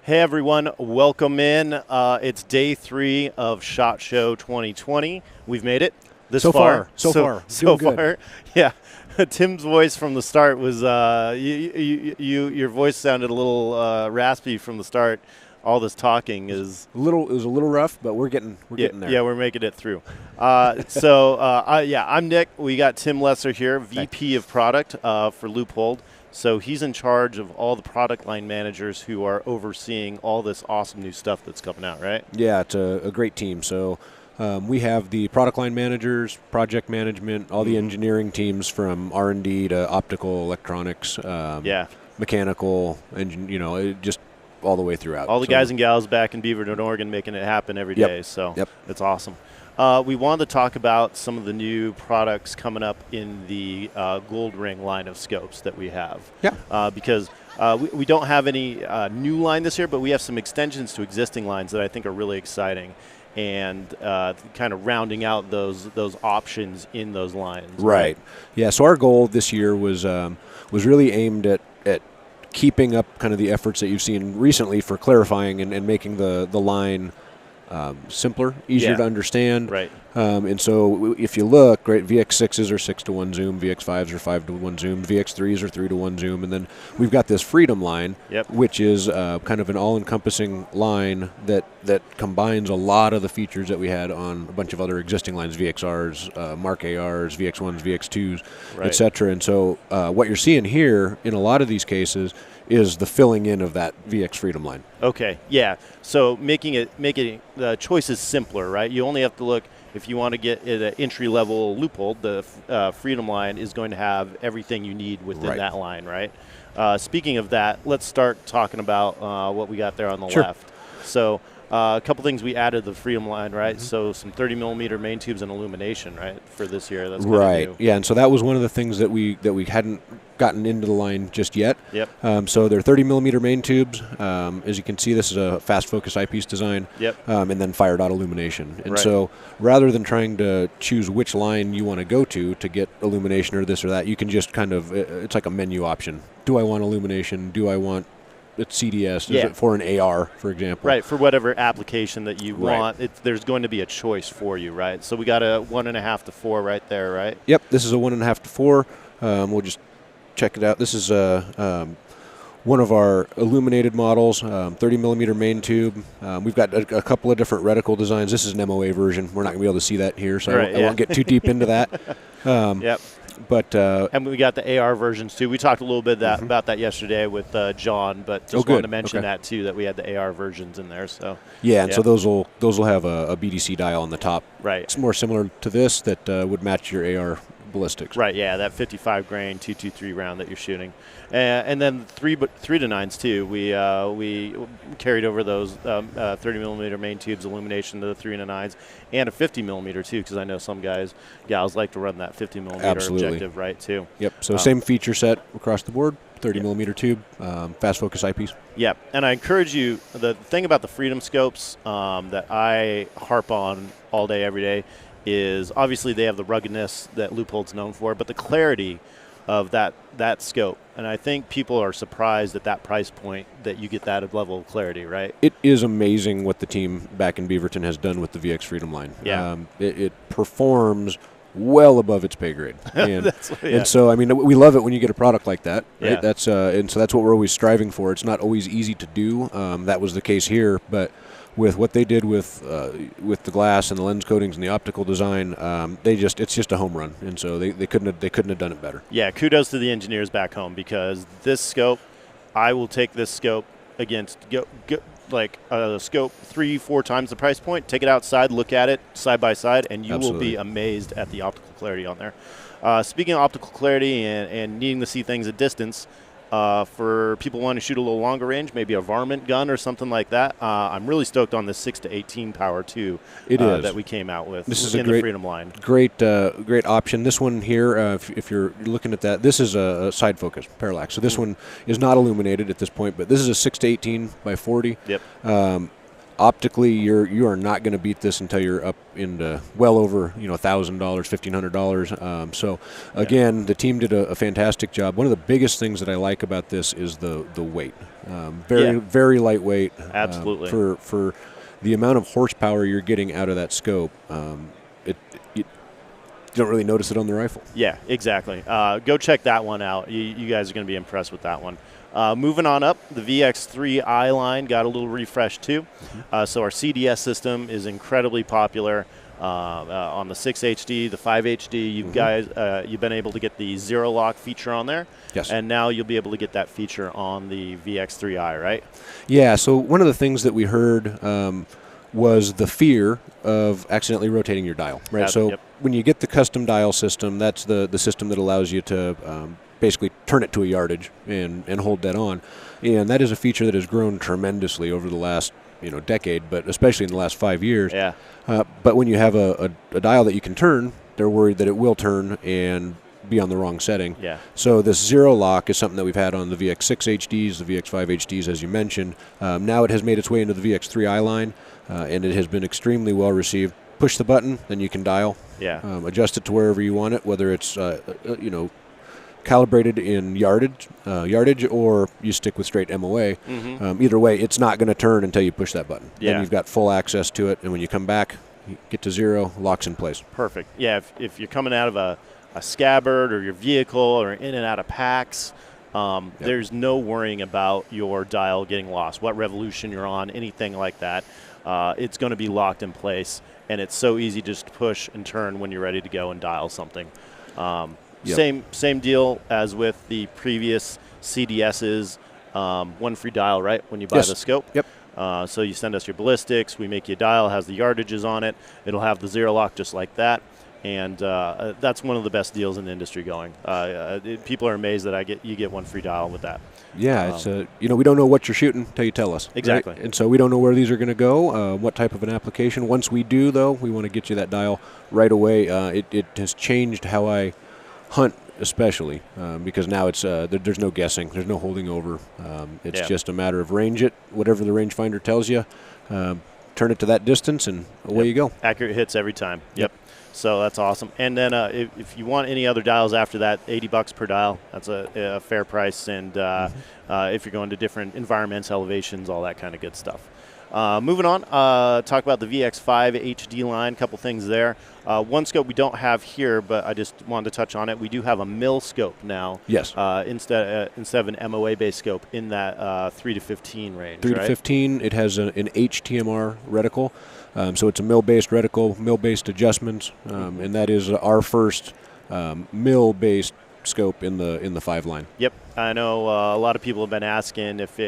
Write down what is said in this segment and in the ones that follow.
Hey everyone, welcome in. It's day 3 of SHOT Show 2020. We've made it this far. So far. So Doing far. Yeah. Tim's voice from the start was your voice sounded a little raspy from the start. All this talking is It was a little rough, but we're getting there. Yeah, we're making it through. I'm Nick. We got Tim Lesser here, VP of Product for Leupold. So he's in charge of all the product line managers who are overseeing all this awesome new stuff that's coming out, right? Yeah, it's a great team. So we have the product line managers, project management, all the engineering teams from R&D to optical, electronics, mechanical, just all the way throughout. All the guys and gals back in Beaverton, Oregon, making it happen every day. So it's awesome. We wanted to talk about some of the new products coming up in the Gold Ring line of scopes that we have. Yeah. Because we don't have any new line this year, but we have some extensions to existing lines that I think are really exciting, and kind of rounding out those options in those lines. Right. Yeah. So our goal this year was really aimed at keeping up kind of the efforts that you've seen recently for clarifying and making the line simpler, easier to understand. Right. And so if you look, right, VX6s are 6-to-1 zoom, VX5s are 5-to-1 zoom, VX3s are 3-to-1 zoom, and then we've got this Freedom line, which is kind of an all-encompassing line that combines a lot of the features that we had on a bunch of other existing lines, VXRs, Mark ARs, VX1s, VX2s, et cetera. And so what you're seeing here in a lot of these cases is the filling in of that VX Freedom line. Okay, yeah. So making the choices simpler, right? You only have to look, if you want to get at an entry-level Leupold, the Freedom line is going to have everything you need within that line, right? Speaking of that, let's start talking about what we got there on the left. So a couple things we added to the Freedom line, right? So some 30mm main tubes and illumination, right, for this year. That's right. New. Yeah, and so that was one of the things that we hadn't gotten into the line just yet. Yep. So they're 30mm main tubes. As you can see, this is a fast focus eyepiece design. Yep. And then fire dot illumination. And so rather than trying to choose which line you want to go to get illumination or this or that, you can just kind of, it's like a menu option. Do I want illumination? Do I want it's CDS? Is it for an AR, for example? Right, for whatever application that you want, there's going to be a choice for you, right? So we got a 1.5 to 4 right there, right? Yep, this is a 1.5 to 4. We'll just check it out. This is one of our illuminated models, 30mm main tube. We've got a couple of different reticle designs. This is an MOA version. We're not going to be able to see that here, so I won't get too deep into that. Yep. But and we got the AR versions too. We talked a little bit about that yesterday with John, but just wanted to mention that too, that we had the AR versions in there. So so those will have a BDC dial on the top. Right. It's more similar to this that would match your AR ballistics. Right. Yeah, that 55 grain 223 round that you're shooting, and then 3-to-9s too. We carried over those 30mm main tubes illumination to the 3-to-9s, and a 50mm too, because I know some gals like to run that 50mm objective, right? Too. Yep. So same feature set across the board. 30mm tube, fast focus eyepiece. Yep. And I encourage you. The thing about the Freedom scopes that I harp on all day, every day, is obviously they have the ruggedness that Leupold's known for, but the clarity of that scope. And I think people are surprised at that price point that you get that level of clarity, right? It is amazing what the team back in Beaverton has done with the VX Freedom line. Yeah. It performs well above its pay grade. And so, I mean, we love it when you get a product like that, right? Yeah. And so that's what we're always striving for. It's not always easy to do. That was the case here, but with what they did with the glass and the lens coatings and the optical design, it's just a home run, and so they couldn't have done it better. Yeah, kudos to the engineers back home, because this scope, I will take this scope against like a scope 3-4 times the price point. Take it outside, look at it side by side, and you will be amazed at the optical clarity on there. Speaking of optical clarity and needing to see things at distance, for people wanting to shoot a little longer range, maybe a varmint gun or something like that. I'm really stoked on this 6-to-18 power too. That we came out with. This is in the Freedom line. Great option. This one here, if you're looking at that, this is a side focus parallax. So this one is not illuminated at this point, but this is a 6-to-18 by 40. Yep. optically, you are not going to beat this until you're up into well over $1,000, $1,500. So again, the team did a fantastic job. One of the biggest things that I like about this is the weight. Very lightweight. Absolutely. For the amount of horsepower you're getting out of that scope, you don't really notice it on the rifle. Yeah, exactly. Go check that one out. You guys are going to be impressed with that one. Moving on up, the VX3i line got a little refresh too. So our CDS system is incredibly popular on the 6HD, the 5HD. You guys, you've been able to get the zero lock feature on there. Yes. And now you'll be able to get that feature on the VX3i, right? Yeah. So one of the things that we heard was the fear of accidentally rotating your dial, right? So when you get the custom dial system, that's the system that allows you to basically turn it to a yardage and hold dead on. And that is a feature that has grown tremendously over the last decade, but especially in the last 5 years. Yeah. But when you have a dial that you can turn, they're worried that it will turn and be on the wrong setting. Yeah. So this zero lock is something that we've had on the VX6 HDs, the VX5 HDs, as you mentioned. Now it has made its way into the VX3i line, and it has been extremely well received. Push the button, then you can dial. Yeah. Adjust it to wherever you want it, whether it's calibrated in yardage, or you stick with straight MOA. Either way, it's not going to turn until you push that button. Yeah. Then you've got full access to it, and when you come back, you get to zero, locks in place. Perfect. Yeah, if you're coming out of a scabbard or your vehicle or in and out of packs, there's no worrying about your dial getting lost, what revolution you're on, anything like that. It's going to be locked in place, and it's so easy just to push and turn when you're ready to go and dial something. Same deal as with the previous CDSs, one free dial, right, when you buy the scope? Yep. So you send us your ballistics, we make you a dial, has the yardages on it. It'll have the zero lock just like that. And that's one of the best deals in the industry going. People are amazed that you get one free dial with that. Yeah, it's we don't know what you're shooting until you tell us. Exactly. Right? And so we don't know where these are going to go, what type of an application. Once we do, though, we want to get you that dial right away. It has changed how I hunt, especially because now it's there's no guessing, there's no holding over. It's just a matter of range it, whatever the rangefinder tells you, turn it to that distance, and away you go. Accurate hits every time. Yep. So that's awesome. And then if you want any other dials after that, $80 per dial. That's a fair price. And if you're going to different environments, elevations, all that kind of good stuff. Moving on, talk about the VX5 HD line, a couple things there. One scope we don't have here, but I just wanted to touch on it. We do have a mill scope now. Yes. Instead of an MOA-based scope in that 3 to 15 range. 3 to 15, it has an HTMR reticle. So it's a mill-based reticle, mill-based adjustments, and that is our first mill-based scope in the 5 line. Yep, I know a lot of people have been asking if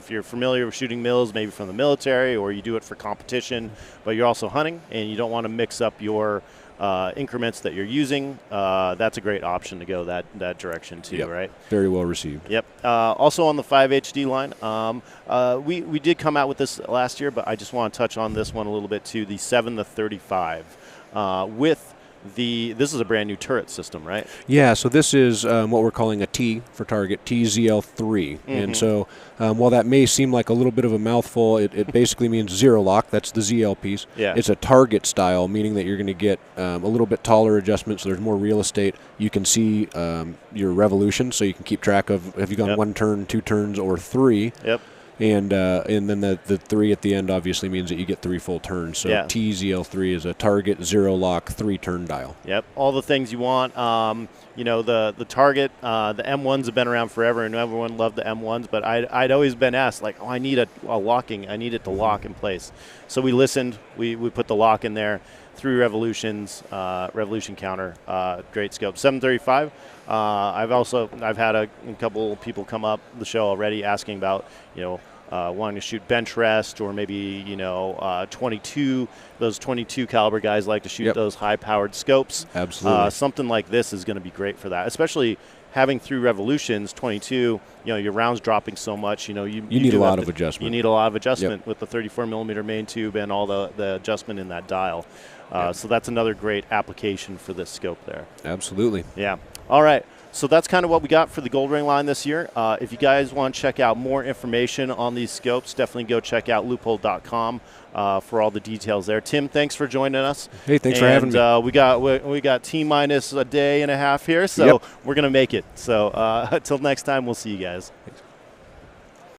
you're familiar with shooting mills, maybe from the military, or you do it for competition, but you're also hunting and you don't want to mix up your increments that you're using. That's a great option to go that direction too, right? Very well received. Yep. Also on the 5 HD line, we did come out with this last year, but I just want to touch on this one a little bit too. The 7 to 35 with this is a brand new turret system, right? Yeah, so this is what we're calling a T for target, TZL3. And so while that may seem like a little bit of a mouthful, it basically means zero lock. That's the ZL piece. Yeah. It's a target style, meaning that you're going to get a little bit taller adjustments, so there's more real estate. You can see your revolution, so you can keep track of have you gone 1 turn, 2 turns, or 3. Yep. And then the 3 at the end obviously means that you get 3 full turns. So TZL3 is a target, zero lock, 3-turn dial. Yep, all the things you want. The target, the M1s have been around forever, and everyone loved the M1s. But I'd always been asked, like, I need a locking. I need it to lock in place. So we listened. We put the lock in there. 3 revolutions, revolution counter, great scope. 735. I've had a couple people come up the show already asking about wanting to shoot bench rest, or maybe 22. Those 22 caliber guys like to shoot those high powered scopes. Absolutely. Something like this is going to be great for that, especially having 3 revolutions, 22. Your rounds dropping so much. You need a lot of adjustment. You need a lot of adjustment with the 34 millimeter main tube and all the adjustment in that dial. So that's another great application for this scope there. Absolutely. Yeah. All right. So that's kind of what we got for the Gold Ring line this year. If you guys want to check out more information on these scopes, definitely go check out leupold.com for all the details there. Tim, thanks for joining us. Hey, thanks for having me. We got T-minus a day and a half here, so we're going to make it. So until next time, we'll see you guys. Thanks.